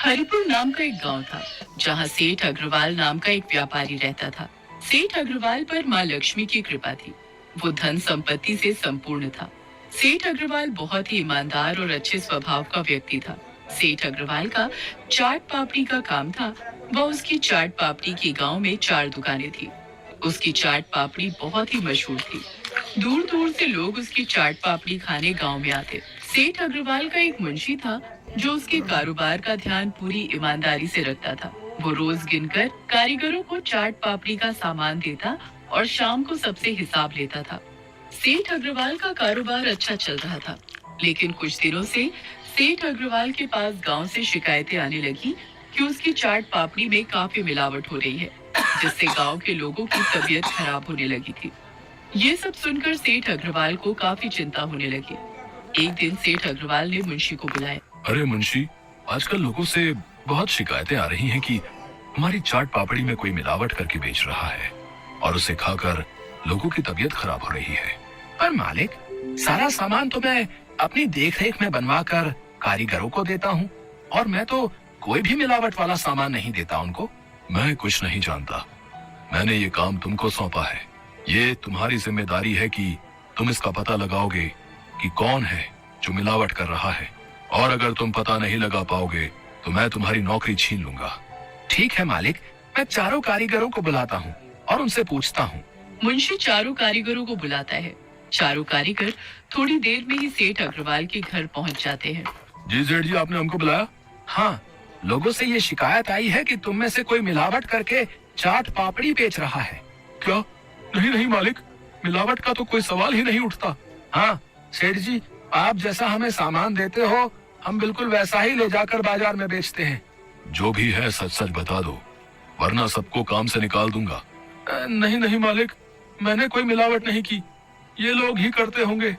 हरिपुर नाम का एक गांव था, जहां सेठ अग्रवाल नाम का एक व्यापारी रहता था। सेठ अग्रवाल पर माँ लक्ष्मी की कृपा थी। वो धन संपत्ति से संपूर्ण था। सेठ अग्रवाल बहुत ही ईमानदार और अच्छे स्वभाव का व्यक्ति था। सेठ अग्रवाल का चाट पापड़ी का काम था। वह उसकी चाट पापड़ी की गांव में 4 दुकानें थी। उसकी चाट पापड़ी बहुत ही मशहूर थी। दूर दूर से लोग उसकी चाट पापड़ी खाने गांव में आते। सेठ अग्रवाल का एक मुंशी था, जो उसके कारोबार का ध्यान पूरी ईमानदारी से रखता था। वो रोज गिनकर कारीगरों को चाट पापड़ी का सामान देता और शाम को सबसे हिसाब लेता था। सेठ अग्रवाल का कारोबार अच्छा चल रहा था, लेकिन कुछ दिनों से सेठ अग्रवाल के पास गांव से शिकायतें आने लगी कि उसकी चाट पापड़ी में काफी मिलावट हो रही है, जिससे गांव के लोगों की तबीयत खराब होने लगी थी। ये सब सुनकर सेठ अग्रवाल को काफी चिंता होने लगी। एक दिन सेठ अग्रवाल ने मुंशी को बुलाया। अरे मुंशी, आजकल लोगों से बहुत शिकायतें आ रही हैं कि हमारी चाट पापड़ी में कोई मिलावट करके बेच रहा है और उसे खाकर लोगों की तबीयत खराब हो रही है। पर मालिक, सारा सामान तो मैं अपनी देखरेख में बनवा कर कारीगरों को देता हूँ और मैं तो कोई भी मिलावट वाला सामान नहीं देता उनको। मैं कुछ नहीं जानता। मैंने ये काम तुमको सौंपा है। ये तुम्हारी जिम्मेदारी है कि तुम इसका पता लगाओगे कि कौन है जो मिलावट कर रहा है, और अगर तुम पता नहीं लगा पाओगे तो मैं तुम्हारी नौकरी छीन लूंगा। ठीक है मालिक, मैं चारों कारीगरों को बुलाता हूँ और उनसे पूछता हूँ। मुंशी चारों कारीगरों को बुलाता है। चारों कारीगर थोड़ी देर में ही सेठ अग्रवाल के घर पहुंच जाते हैं। जी सेठ जी, आपने हमको बुलाया? हाँ, लोगों से ये शिकायत आई है कि तुम में से कोई मिलावट करके चाट पापड़ी बेच रहा है। क्या? नहीं नहीं मालिक, मिलावट का तो कोई सवाल ही नहीं उठता। हाँ सेठ जी, आप जैसा हमें सामान देते हो हम बिल्कुल वैसा ही ले जाकर बाजार में बेचते हैं। जो भी है सच सच बता दो, वरना सबको काम से निकाल दूंगा। नहीं नहीं मालिक, मैंने कोई मिलावट नहीं की, ये लोग ही करते होंगे।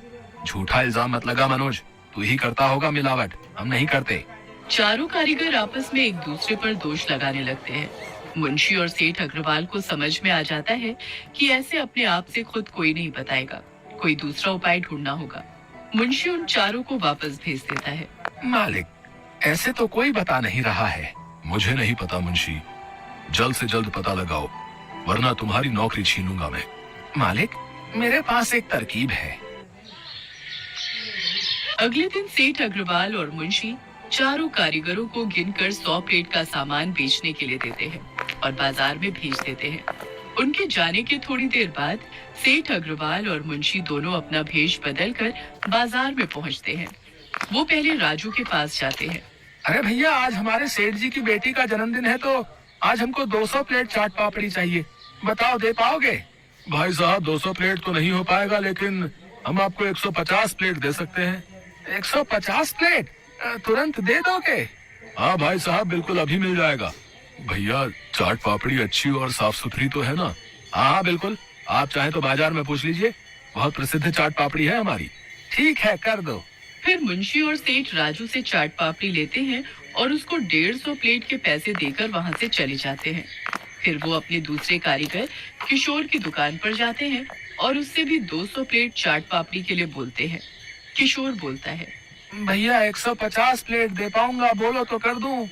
झूठा इल्जाम मत लगा मनोज, तू ही करता होगा मिलावट, हम नहीं करते। चारों कारीगर आपस में एक दूसरे पर दोष लगाने लगते हैं। मुंशी और सेठ अग्रवाल को समझ में आ जाता है कि ऐसे अपने आप से खुद कोई नहीं बताएगा, कोई दूसरा उपाय ढूंढना होगा। मुंशी उन चारों को वापस भेज देता है। मालिक, ऐसे तो कोई बता नहीं रहा है। मुझे नहीं पता मुंशी, जल्द से जल्द पता लगाओ, वरना तुम्हारी नौकरी छीनूंगा मैं। मालिक, मेरे पास एक तरकीब है। अगले दिन सेठ अग्रवाल और मुंशी चारों कारीगरों को गिनकर 100 प्लेट का सामान बेचने के लिए देते हैं और बाजार में भेज देते हैं। उनके जाने के थोड़ी देर बाद सेठ अग्रवाल और मुंशी दोनों अपना भेष बदलकर बाजार में पहुंचते हैं। वो पहले राजू के पास जाते हैं। अरे भैया, आज हमारे सेठ जी की बेटी का जन्मदिन है, तो आज हमको 200 प्लेट चाट पापड़ी चाहिए, बताओ दे पाओगे? भाई साहब, 200 प्लेट तो नहीं हो पाएगा, लेकिन हम आपको 150 प्लेट दे सकते हैं। 150 प्लेट तुरंत दे दोगे? हाँ भाई साहब, बिल्कुल अभी मिल जाएगा। भैया, चाट पापड़ी अच्छी और साफ सुथरी तो है ना? हाँ बिल्कुल, आप चाहे तो बाजार में पूछ लीजिए, बहुत प्रसिद्ध चाट पापड़ी है हमारी। ठीक है, कर दो। फिर मुंशी और सेठ राजू से चाट पापड़ी लेते हैं और उसको 150 प्लेट के पैसे देकर वहां से चले जाते हैं। फिर वो अपने दूसरे कारीगर किशोर की दुकान पर जाते हैं और उससे भी 200 प्लेट चाट पापड़ी के लिए बोलते हैं। किशोर बोलता है, भैया 150 प्लेट दे पाऊंगा, बोलो तो कर दूं।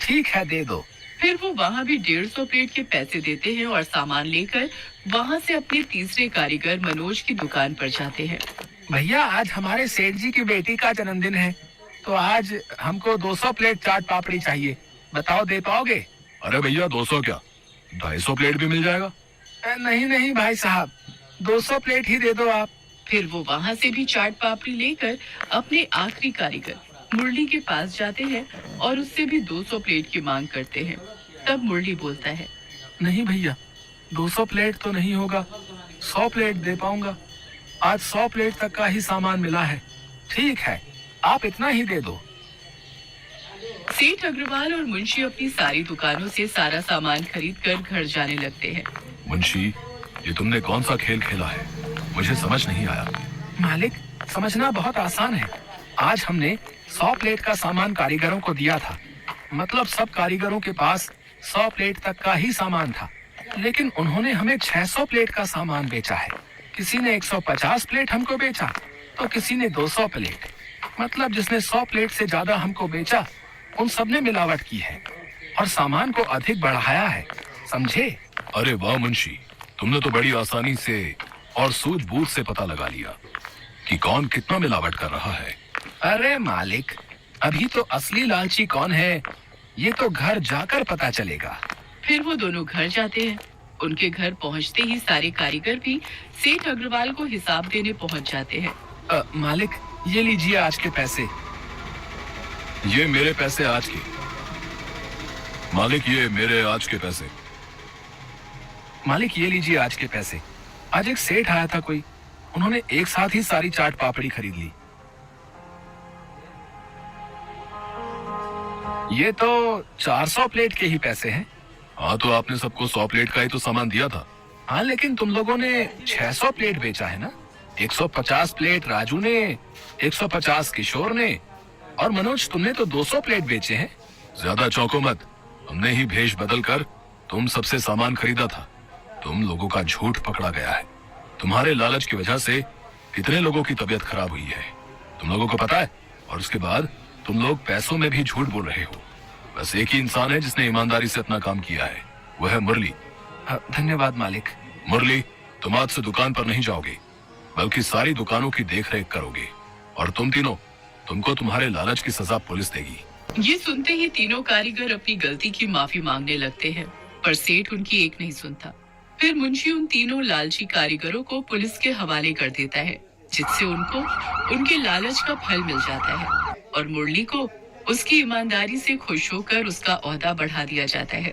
ठीक है, दे दो। फिर वो वहाँ भी 150 प्लेट के पैसे देते हैं और सामान लेकर वहाँ से अपने तीसरे कारीगर मनोज की दुकान पर जाते हैं। भैया, आज हमारे सेठ जी की बेटी का जन्मदिन है, तो आज हमको 200 प्लेट चाट पापड़ी चाहिए, बताओ दे पाओगे? अरे भैया, 200 क्या, 250 प्लेट भी मिल जाएगा। नहीं नहीं भाई साहब, 200 प्लेट ही दे दो आप। फिर वो वहाँ से भी चाट पापड़ी लेकर अपने आखिरी कारीगर मुरली के पास जाते हैं और उससे भी 200 प्लेट की मांग करते हैं। तब मुरली बोलता है, नहीं भैया, 200 प्लेट तो नहीं होगा, 100 प्लेट दे पाऊंगा। आज 100 प्लेट तक का ही सामान मिला है। ठीक है, आप इतना ही दे दो। सेठ अग्रवाल और मुंशी अपनी सारी दुकानों से सारा सामान खरीदकर घर जाने लगते हैं। मुंशी, ये तुमने कौन सा खेल खेला है? मुझे समझ नहीं आया। मालिक, समझना बहुत आसान है। आज हमने 100 प्लेट का सामान कारीगरों को दिया था, मतलब सब कारीगरों के पास 100 प्लेट तक का ही सामान था, लेकिन उन्होंने हमें 600 प्लेट का सामान बेचा है। किसी ने 150 प्लेट हमको बेचा, तो किसी ने 200 प्लेट। मतलब जिसने 100 प्लेट से ज्यादा हमको बेचा उन सब ने मिलावट की है और सामान को अधिक बढ़ाया है, समझे? अरे वाह मुंशी, तुमने तो बड़ी आसानी से और सूझबूझ से पता लगा लिया कि कौन कितना मिलावट कर रहा है। अरे मालिक, अभी तो असली लालची कौन है ये तो घर जाकर पता चलेगा। फिर वो दोनों घर जाते हैं। उनके घर पहुंचते ही सारे कारीगर भी सेठ अग्रवाल को हिसाब देने पहुंच जाते हैं। मालिक, ये लीजिए आज के पैसे। ये मेरे पैसे आज के। मालिक, ये मेरे आज के पैसे। मालिक, ये लीजिए आज के पैसे। आज एक सेठ आया था कोई, उन्होंने एक साथ ही सारी चाट पापड़ी खरीद ली। ये तो 400 प्लेट के ही पैसे हैं। हाँ, तो आपने सबको 100 प्लेट का ही तो सामान दिया था। हाँ, लेकिन तुम लोगों ने 600 प्लेट बेचा है ना। 150 प्लेट राजू ने, 150 किशोर ने, और मनोज तुमने तो 200 प्लेट बेचे हैं। ज्यादा चौंको मत, हमने ही भेष बदल कर तुम सबसे सामान खरीदा था। तुम लोगों का झूठ पकड़ा गया है। तुम्हारे लालच की वजह से कितने लोगों की तबीयत खराब हुई है तुम लोगों को पता है। और उसके बाद तुम लोग पैसों में भी झूठ बोल रहे हो। बस एक ही इंसान है जिसने ईमानदारी से अपना काम किया है, वह है मुरली। धन्यवाद मालिक। मुरली, तुम आज से दुकान पर नहीं जाओगे, बल्कि सारी दुकानों की देखरेख करोगे। और तुम तीनों, तुमको तुम्हारे लालच की सजा पुलिस देगी। ये सुनते ही तीनों कारीगर अपनी गलती की माफी मांगने लगते हैं, पर सेठ उनकी एक नहीं सुनता। फिर मुंशी उन तीनों लालची कारीगरों को पुलिस के हवाले कर देता है, जिससे उनको उनके लालच का फल मिल जाता है और मुरली को उसकी ईमानदारी से खुश होकर उसका ओहदा बढ़ा दिया जाता है।